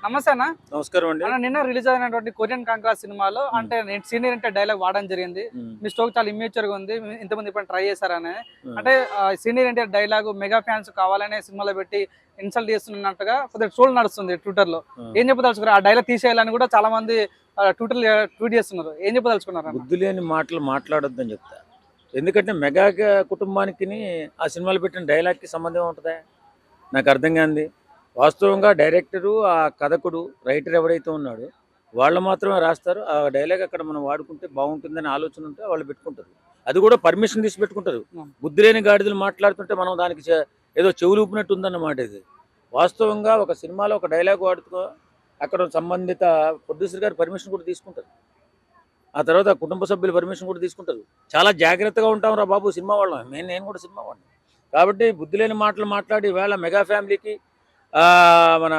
నమస్తే అన్న. నమస్కారం అండి. అన్న నిన్న రిలీజ్ అయినటువంటి కొరియన్ కాంక్రా సినిమాలో అంటే నేను సీనియర్ అంటే డైలాగ్ వాడడం జరిగింది. మీ స్టోక్ చాలా ఇమ్మేచ్యూర్ గా ఉంది. ఇంతమంది ఇప్పుడు ట్రై చేశారని అంటే senior NTR dialogue mega fans కావాలనే సినిమాలో పెట్టి ఇన్సల్ట్ చేస్తున్నట్టుగా కొద్దిగా ట్రోల్ నడుస్తుంది ట్విట్టర్ లో. ఏం చెప్పదలుచుకున్నారు? ఆ డైలాగ్ తీసేయాలని కూడా చాలా మంది ట్విట్టర్ ట్వీట్ చేస్తున్నారు. ఏం చెప్పదలుచుకున్నారు? బుద్ధి లేని మాటలు మాట్లాడొద్దని చెప్తా. ఎందుకంటే మెగా కుటుంబానికి ఆ సినిమాలో పెట్టిన డైలాగ్కి సంబంధం ఉంటుందా? నాకు అర్థం కాంది. వాస్తవంగా డైరెక్టరు, ఆ కథకుడు, రైటర్ ఎవరైతే ఉన్నాడో వాళ్ళు మాత్రమే రాస్తారు. ఆ డైలాగ్ అక్కడ మనం వాడుకుంటే బాగుంటుందని ఆలోచన ఉంటే వాళ్ళు పెట్టుకుంటారు. అది కూడా పర్మిషన్ తీసి పెట్టుకుంటారు. బుద్ధి లేని గాడిదలు మాట్లాడుతుంటే మనం దానికి ఏదో చెవులు ఊపినట్టు ఉందన్నమాట. ఇది వాస్తవంగా ఒక సినిమాలో ఒక డైలాగ్ వాడుతూ అక్కడ సంబంధిత ప్రొడ్యూసర్ గారు పర్మిషన్ కూడా తీసుకుంటారు. ఆ తర్వాత కుటుంబ సభ్యుల పర్మిషన్ కూడా తీసుకుంటారు. చాలా జాగ్రత్తగా ఉంటాం రా బాబు సినిమా వాళ్ళం. నేను కూడా సినిమా వాడిని కాబట్టి బుద్ధి లేని మాటలు మాట్లాడి వేళ మెగా ఫ్యామిలీకి మన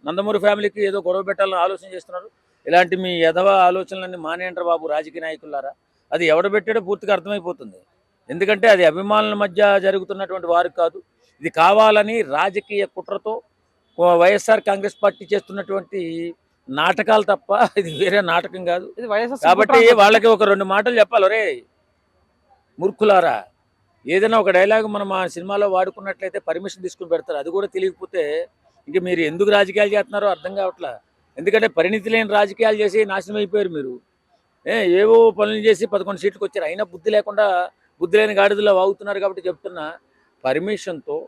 నందమూరి ఫ్యామిలీకి ఏదో గొడవ పెట్టాలని ఆలోచన చేస్తున్నారు. ఇలాంటి మీ యదవ ఆలోచనలన్నీ మానేయంటారు బాబు రాజకీయ నాయకులారా. అది ఎవడ పెట్టాడో పూర్తిగా అర్థమైపోతుంది. ఎందుకంటే అది అభిమానుల మధ్య జరుగుతున్నటువంటి వారికి కాదు. ఇది కావాలని రాజకీయ కుట్రతో వైఎస్ఆర్ కాంగ్రెస్ పార్టీ చేస్తున్నటువంటి నాటకాలు తప్ప ఇది వేరే నాటకం కాదు. కాబట్టి వాళ్ళకి ఒక 2 మాటలు చెప్పాలి. ఒరే మూర్ఖులారా, ఏదైనా ఒక డైలాగ్ మనం ఆ సినిమాలో వాడుకున్నట్లయితే పర్మిషన్ తీసుకుని పెడతారు. అది కూడా తెలియకపోతే ఇంక మీరు ఎందుకు రాజకీయాలు చేస్తున్నారో అర్థం కావట్లా. ఎందుకంటే పరిణితి లేని రాజకీయాలు చేసి నాశనం అయిపోయారు మీరు. ఏవో పనులు చేసి 11 సీట్లకు వచ్చారు. అయినా బుద్ధి లేకుండా బుద్ధి లేని గాడిదలో వాగుతున్నారు. కాబట్టి చెప్తున్నా, పర్మిషన్తో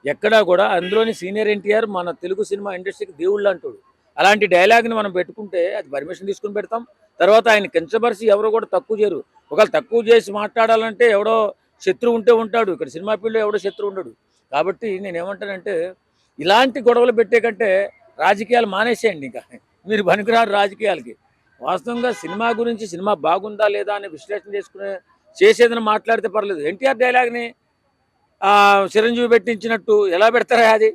ఎక్కడా కూడా అందులోని సీనియర్ ఎన్టీఆర్ మన తెలుగు సినిమా ఇండస్ట్రీకి దేవుళ్ళు అంటాడు. అలాంటి డైలాగ్ని మనం పెట్టుకుంటే అది పర్మిషన్ తీసుకుని పెడతాం. తర్వాత ఆయన కించపరిచి ఎవరో కూడా తక్కువ చేయరు. ఒకవేళ తక్కువ చేసి మాట్లాడాలంటే ఎవడో శత్రువు ఉంటే ఉంటాడు. ఇక్కడ సినిమా ఫీల్డ్లో ఎవడో శత్రువు ఉండడు. కాబట్టి నేనేమంటానంటే ఇలాంటి గొడవలు పెట్టే కంటే రాజకీయాలు మానేసేయండి. ఇంకా మీరు పనికిరారు రాజకీయాలకి. వాస్తవంగా సినిమా గురించి సినిమా బాగుందా లేదా అని విశ్లేషణ చేసేదని మాట్లాడితే పర్లేదు. ఎన్టీఆర్ డైలాగ్ని చిరంజీవి పెట్టించినట్టు ఎలా పెడతారా? అది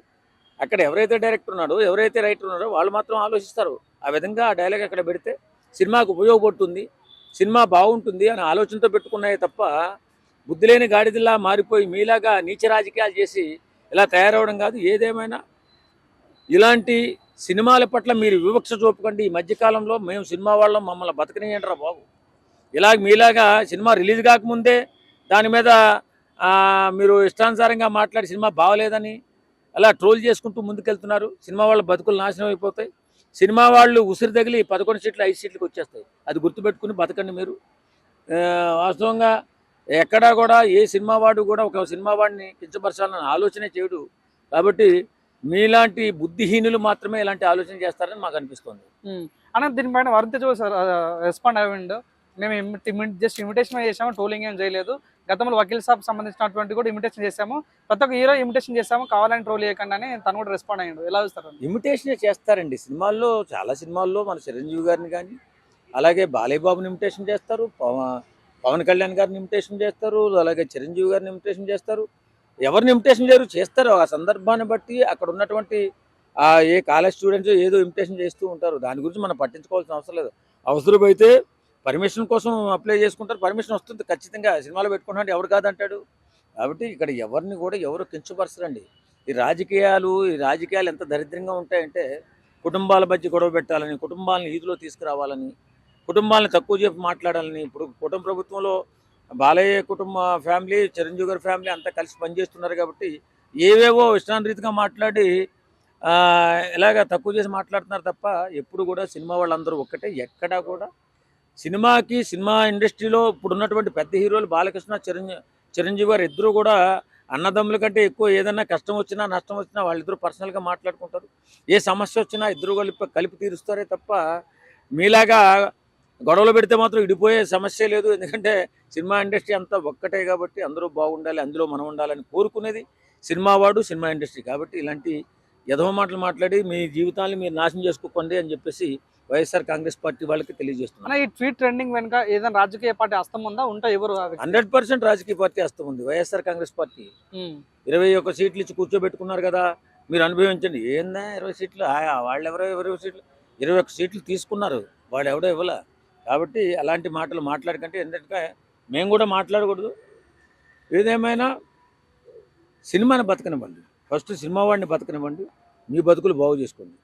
అక్కడ ఎవరైతే డైరెక్టర్ ఉన్నాడో ఎవరైతే రైటర్ ఉన్నాడో వాళ్ళు మాత్రం ఆలోచిస్తారు. ఆ విధంగా ఆ డైలాగ్ అక్కడ పెడితే సినిమాకు ఉపయోగపడుతుంది, సినిమా బాగుంటుంది అని ఆలోచనతో పెట్టుకున్నాయి తప్ప బుద్ధి లేని గాడిదల్లా మారిపోయి మీలాగా నీచ రాజకీయాలు చేసి ఇలా తయారవడం కాదు. ఏదేమైనా ఇలాంటి సినిమాల పట్ల మీరు వివక్ష చూపకండి. ఈ మధ్యకాలంలో మేము సినిమా వాళ్ళం, మమ్మల్ని బతకనియంటారా బాబు. మీలాగా సినిమా రిలీజ్ కాకముందే దాని మీద మీరు ఇష్టానుసారంగా మాట్లాడి సినిమా బాగలేదని అలా ట్రోల్ చేసుకుంటూ ముందుకెళ్తున్నారు. సినిమా వాళ్ళ బతుకులు నాశనం అయిపోతాయి. సినిమా వాళ్ళు ఉసిరి తగిలి 11 సీట్లు 5 సీట్లకు వచ్చేస్తాయి. అది గుర్తుపెట్టుకుని బతకండి మీరు. వాస్తవంగా ఎక్కడా కూడా ఏ సినిమా వాడు కూడా ఒక సినిమా వాడిని కించపరచాలని ఆలోచనే చేయడు. కాబట్టి మీలాంటి బుద్ధిహీనులు మాత్రమే ఇలాంటి ఆలోచన చేస్తారని మాకు అనిపిస్తుంది. అన్న దీనిపైన వరుణ్ సార్ రెస్పాండ్ అవ్వండు. మేము జస్ట్ ఇమిటేషన్ చేసాము, ట్రోలింగ్ ఏం చేయలేదు. గతంలో వకీల్ సాబ్ సంబంధించినటువంటి కూడా ఇమిటేషన్ చేసాము, ప్రతి ఒక్క హీరో ఇమిటేషన్ చేసాము, కావాలని ట్రోల్ చేయకుండా అని తను కూడా రెస్పాండ్ అయ్యాడు. ఎలా చూస్తారు? ఇమిటేషనే చేస్తారండి సినిమాల్లో. చాలా సినిమాల్లో మన చిరంజీవి గారిని కానీ అలాగే బాలయ్య బాబుని ఇమిటేషన్ చేస్తారు, పవన్ కళ్యాణ్ గారిని ఇమిటేషన్ చేస్తారు, అలాగే చిరంజీవి గారిని ఇమిటేషన్ చేస్తారు. ఎవరిని ఇమిటేషన్ చేస్తారు ఆ సందర్భాన్ని బట్టి అక్కడ ఉన్నటువంటి ఏ కాలేజ్ స్టూడెంట్స్ ఏదో ఇమిటేషన్ చేస్తూ ఉంటారు. దాని గురించి మనం పట్టించుకోవాల్సిన అవసరం లేదు. అవసరమైతే పర్మిషన్ కోసం అప్లై చేసుకుంటారు, పర్మిషన్ వస్తుంది ఖచ్చితంగా. సినిమాలో పెట్టుకుంటే ఎవరు కాదంటాడు. కాబట్టి ఇక్కడ ఎవరిని కూడా ఎవరు కించపరచరండి. ఈ రాజకీయాలు ఎంత దరిద్రంగా ఉంటాయంటే కుటుంబాల మధ్య గొడవ పెట్టాలని, కుటుంబాలను ఈదులో తీసుకురావాలని, కుటుంబాలను తక్కువ చెప్పి మాట్లాడాలని. ఇప్పుడు కుటుంబ ప్రభుత్వంలో బాలయ్య కుటుంబ ఫ్యామిలీ, చిరంజీవి గారి ఫ్యామిలీ అంతా కలిసి పనిచేస్తున్నారు. కాబట్టి ఏవేవో ఇష్టానురీతిగా మాట్లాడి ఇలాగ తక్కువ చేసి మాట్లాడుతున్నారు తప్ప ఎప్పుడు కూడా సినిమా వాళ్ళందరూ ఒక్కటే. ఎక్కడా కూడా సినిమా ఇండస్ట్రీలో ఇప్పుడు ఉన్నటువంటి పెద్ద హీరోలు బాలకృష్ణ, చిరంజీవి గారు ఇద్దరు కూడా అన్నదమ్ముల కంటే ఎక్కువ. ఏదైనా కష్టం వచ్చినా నష్టం వచ్చినా వాళ్ళిద్దరూ పర్సనల్గా మాట్లాడుకుంటారు. ఏ సమస్య వచ్చినా ఇద్దరు కలిపి తీరుస్తారే తప్ప మీలాగా గొడవలు పెడితే మాత్రం ఇడిపోయే సమస్య లేదు. ఎందుకంటే సినిమా ఇండస్ట్రీ అంతా ఒక్కటే కాబట్టి అందరూ బాగుండాలి, అందులో మనం ఉండాలని కోరుకునేది సినిమా వాడు, సినిమా ఇండస్ట్రీ. కాబట్టి ఇలాంటి ఎదవ మాటలు మాట్లాడి మీ జీవితాన్ని మీరు నాశనం చేసుకోకండి అని చెప్పేసి వైఎస్ఆర్ కాంగ్రెస్ పార్టీ వాళ్ళకి తెలియజేస్తున్నారు. ఈ ట్వీట్ ట్రెండింగ్ వెనుక ఏదైనా రాజకీయ పార్టీ హస్తం ఉందా? ఉంటా ఎవరు? 100% రాజకీయ పార్టీ హస్తం ఉంది. వైఎస్ఆర్ కాంగ్రెస్ పార్టీ 21 సీట్లు ఇచ్చి కూర్చోబెట్టుకున్నారు కదా, మీరు అనుభవించండి. ఏందా 20 సీట్లు? వాళ్ళెవరో 20 సీట్లు 21 సీట్లు తీసుకున్నారు, వాడు ఎవడో ఇవ్వాల. కాబట్టి అలాంటి మాటలు మాట్లాడకంటే ఎందుకంటే మేము కూడా మాట్లాడకూడదు. ఏదేమైనా సినిమాని బతకనివ్వండి, ఫస్ట్ సినిమా వాడిని బతకనివ్వండి, మీ బతుకులు బాగు చేసుకోండి.